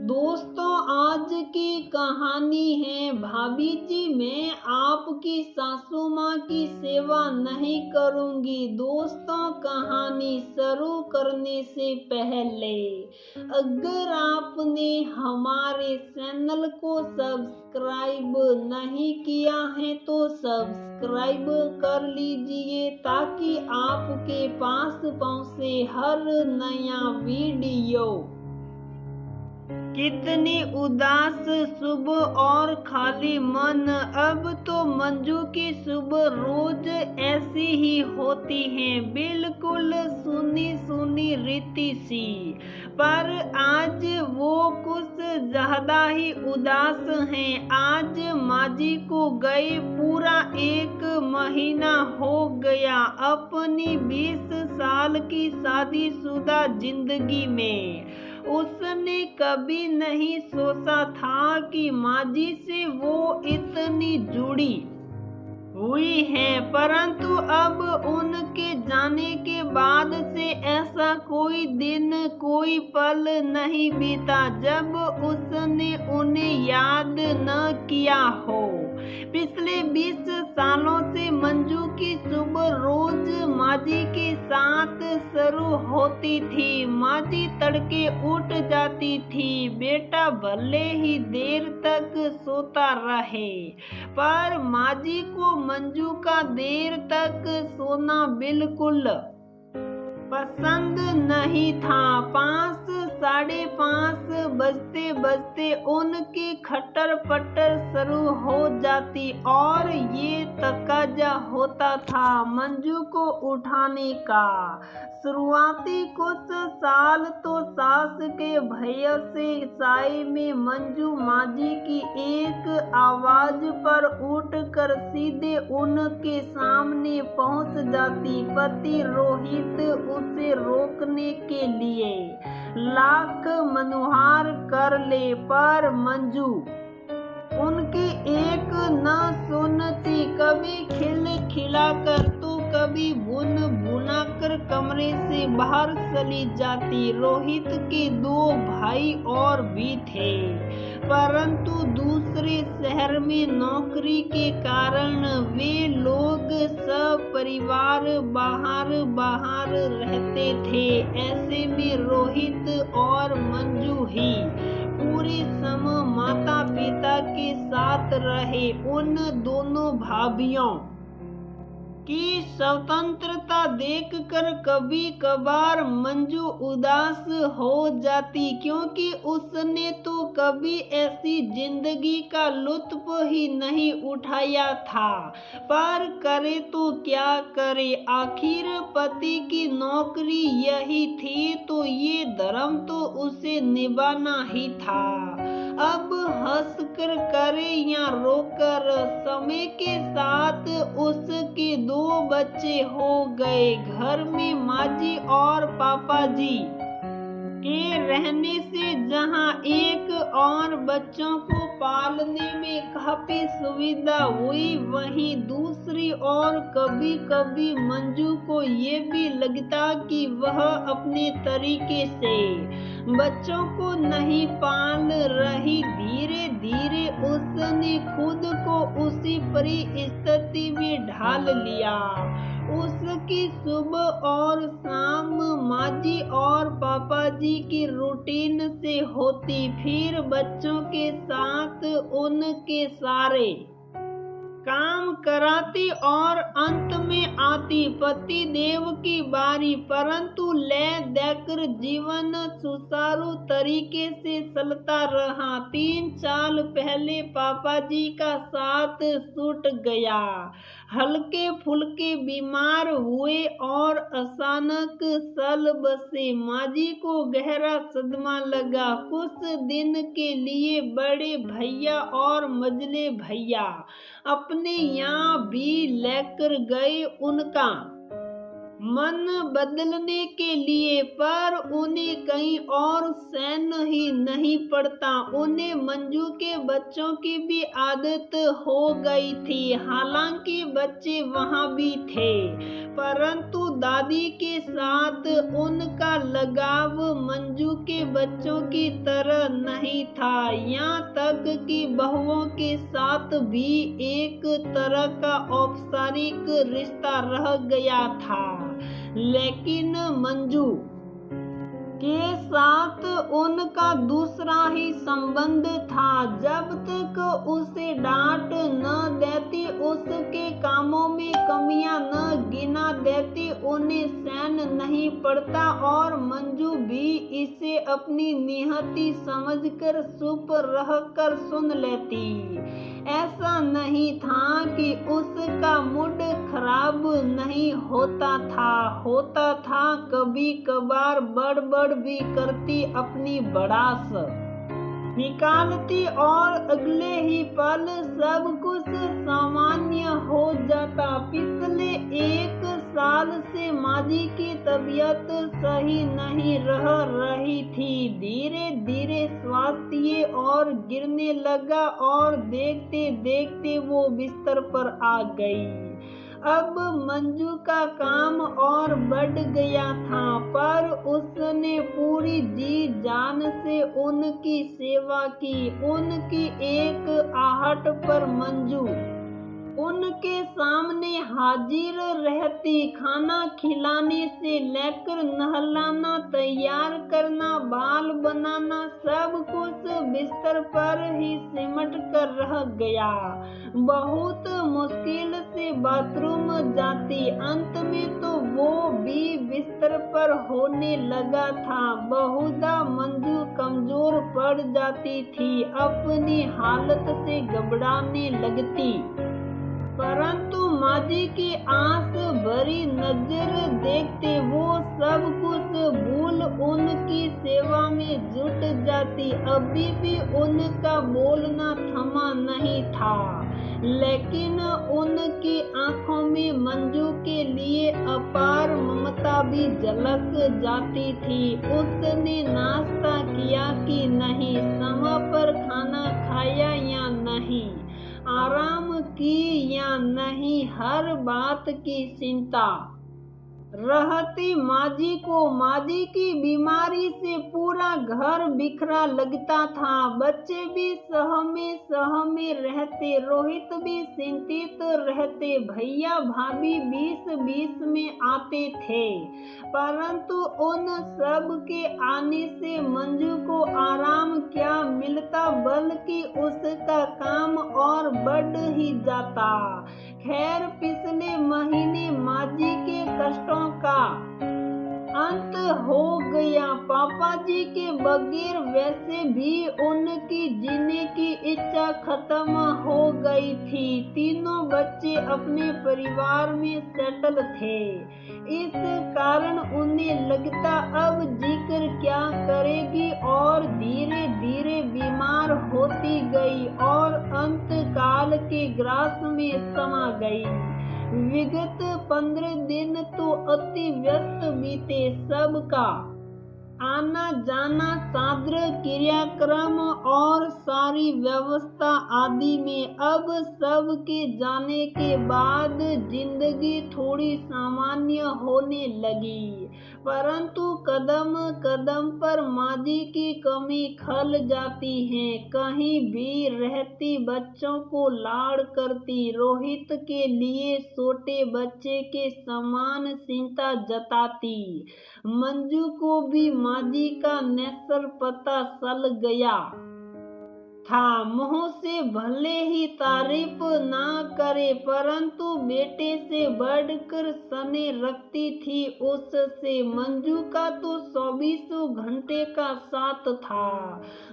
दोस्तों, आज की कहानी है भाभी जी। मैं आपकी सासू माँ की सेवा नहीं करूँगी। दोस्तों, कहानी शुरू करने से पहले अगर आपने हमारे चैनल को सब्सक्राइब नहीं किया है तो सब्सक्राइब कर लीजिए ताकि आपके पास पहुँचे हर नया वीडियो। कितनी उदास सुबह और खाली मन। अब तो मंजू की सुबह रोज ऐसी ही होती है, बिल्कुल सुनी सुनी रीति सी। पर आज वो कुछ ज्यादा ही उदास हैं। आज माजी को गए पूरा 1 महीना हो गया अपनी 20 साल की शादीशुदा जिंदगी में। उसने कभी नहीं सोचा था कि माजी से वो इतनी जुड़ी हुई है, परंतु अब उनके जाने के बाद से ऐसा कोई दिन कोई पल नहीं बीता जब उसने उन्हें याद न किया हो। पिछले 20 सालों से मंजू की सुबह रोज माजी के साथ शुरू होती थी। माजी तड़के उठ जाती थी, बेटा भले ही देर तक सोता रहे, पर माजी को मंजू का देर तक सोना बिल्कुल पसंद नहीं था। 5 साढ़े 5 बजते बजते उनकी खटर पटर शुरू हो जाती और ये तकाजा होता था मंजू को उठाने का। शुरुआती कुछ साल तो सास के भय से साए में मंजू माजी की एक आवाज पर उठकर सीधे उनके सामने पहुंच जाती। पति रोहित उसे रोकने के लिए लाख मनुहार कर ले, पर मंजू उनकी एक न सुनती। कभी खिलाकर तो कभी भुनाकर कमरे से बाहर चली जाती। रोहित के 2 भाई और भी थे, परंतु दूसरे शहर में नौकरी के कारण वे लोग सब परिवार बाहर रहते थे। ऐसे में रोहित और मंजू ही पूरे समय माता पिता के साथ रहे। उन दोनों भाभियों की स्वतंत्रता देखकर कभी कभार मंजू उदास हो जाती, क्योंकि उसने तो कभी ऐसी जिंदगी का लुत्फ ही नहीं उठाया था। पर करे तो क्या करे, आखिर पति की नौकरी यही थी तो ये धर्म तो उसे निभाना ही था। अब हंसकर करे या रोकर समय के साथ उसके 2 बच्चे हो गए। घर में माजी और पापा जी के रहने से जहां एक और बच्चों को पालने में काफी सुविधा हुई, वहीं दूसरी ओर कभी कभी मंजू को ये भी लगता कि वह अपने तरीके से बच्चों को नहीं पाल रही। धीरे धीरे उसने खुद को उसी परिस्थिति में ढाल लिया। उसकी सुबह और शाम माजी और पापा जी की रूटीन से होती, फिर बच्चों के साथ उनके सारे काम कराती और अंत में आती पति देव की बारी। परंतु ले देकर जीवन सुचारू तरीके से चलता रहा। 3 साल पहले पापा जी का साथ छूट गया, हल्के फुल्के बीमार हुए और अचानक चल बसे। माजी को गहरा सदमा लगा। कुछ दिन के लिए बड़े भैया और मझले भैया अपने यहाँ भी लेकर गए। उनका मन बदलने के लिए, पर उन्हें कहीं और सहन ही नहीं पड़ता। उन्हें मंजू के बच्चों की भी आदत हो गई थी। हालांकि बच्चे वहाँ भी थे, परंतु दादी के साथ उनका लगाव मंजू के बच्चों की तरह नहीं था। यहाँ तक कि बहुओं के साथ भी एक तरह का औपचारिक रिश्ता रह गया था। लेकिन मंजू के साथ उनका दूसरा ही संबंध था। जब तक उसे डांट न देती, उसके कामों में कमियां न गिना देती, उन्हें सहन नहीं पड़ता और मंजू भी इसे अपनी नियति समझकर चुप रहकर सुन लेती। ऐसा नहीं था कि उसका मूड खराब नहीं होता था। कभी कभार बड़बड़ भी करती, अपनी भड़ास निकालती और अगले ही पल सब कुछ सामान्य हो जाता। पिछले 1 साल से माजी की तबीयत सही नहीं रह रही थी। धीरे धीरे स्वास्थ्य और गिरने लगा और देखते देखते वो बिस्तर पर आ गई। अब मंजू का काम और बढ़ गया था, पर उसने पूरी जी जान से उनकी सेवा की। उनकी एक आहट पर मंजू उनके सामने हाजिर रहती। खाना खिलाने से लेकर नहलाना, तैयार करना, बाल बनाना, सब कुछ बिस्तर पर ही सिमट कर रह गया। बहुत मुश्किल से बाथरूम जाती, अंत में तो वो भी बिस्तर पर होने लगा था। बहुधा मंजू कमजोर पड़ जाती थी, अपनी हालत से घबराने लगती, परंतु माजी की आंस भरी नजर देखते वो सब कुछ भूल उनकी सेवा में जुट जाती। अभी भी उनका बोलना थमा नहीं था, लेकिन उनकी आंखों में मंजू के लिए अपार ममता भी झलक जाती थी। उसने नाश्ता किया कि नहीं, समय पर खाना खाया या नहीं, आराम की या नहीं, हर बात की चिंता रहती माजी को। माजी की बीमारी से पूरा घर बिखरा लगता था। बच्चे भी सहमे रहते, रोहित भी चिंतित रहते, भैया भाभी 20-20 में आते थे, परंतु उन सब के आने से मंजू को आराम क्या मिलता, बल्कि उसका काम और बढ़ ही जाता। खैर, पिछले महीने माजी के कष्टों का अंत हो गया। पापा जी के बगैर वैसे भी उनकी जीने की इच्छा खत्म हो गई थी। तीनों बच्चे अपने परिवार में सेटल थे, इस कारण उन्हें लगता अब जिक्र क्या करेगी, और धीरे धीरे बीमार होती गई और अंत काल के ग्रास में समा गई। विगत 15 दिन तो अति व्यस्त बीते। सबका आना जाना, सादर क्रियाक्रम और सारी व्यवस्था आदि में अब सब के जाने के बाद जिंदगी थोड़ी सामान्य होने लगी, परंतु कदम कदम पर माजी की कमी खल जाती है। कहीं भी रहती बच्चों को लाड़ करती, रोहित के लिए छोटे बच्चे के समान चिंता जताती। मंजू को भी माजी का नेसर पता चल गया था। मुंह से भले ही तारीफ ना करे, परंतु बेटे से बढ़कर सने रखती थी उससे। मंजू का तो 24 घंटे का साथ था।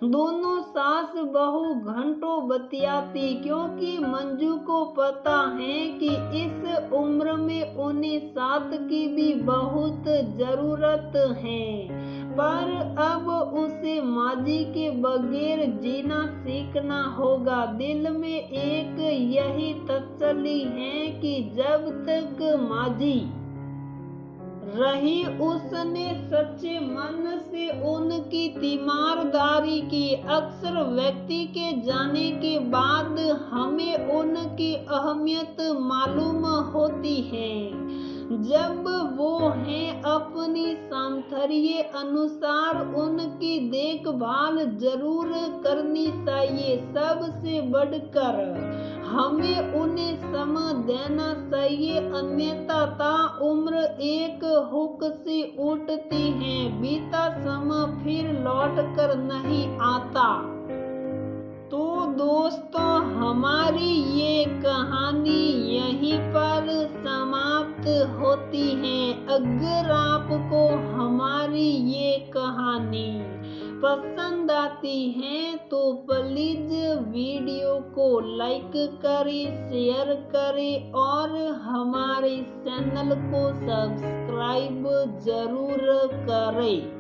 दोनों सास बहू घंटों बतियाती, क्योंकि मंजू को पता है कि इस उम्र में उन्हें साथ की भी बहुत जरूरत है। पर अब उसे माजी के बगैर जीना सीखना होगा। दिल में एक यही तसल्ली है कि जब तक माजी रही उसने सच्चे मन से उनकी तीमारदारी की। अक्सर व्यक्ति के जाने के बाद हमें उनकी अहमियत मालूम होती है, जब वो हैं अपनी सामर्थ्य अनुसार उनकी देखभाल जरूर करनी चाहिए। सबसे बढ़कर हमें उन्हें समय देना चाहिए, अन्यथा उम्र एक हुक से उठती है, बीता समय फिर लौट कर नहीं आता। तो दोस्तों, हमारी ये कहानी यहीं पर समाप्त होती है। अगर आपको हमारी ये कहानी पसंद आती है तो प्लीज वीडियो को लाइक करें, शेयर करें और हमारे चैनल को सब्सक्राइब जरूर करें।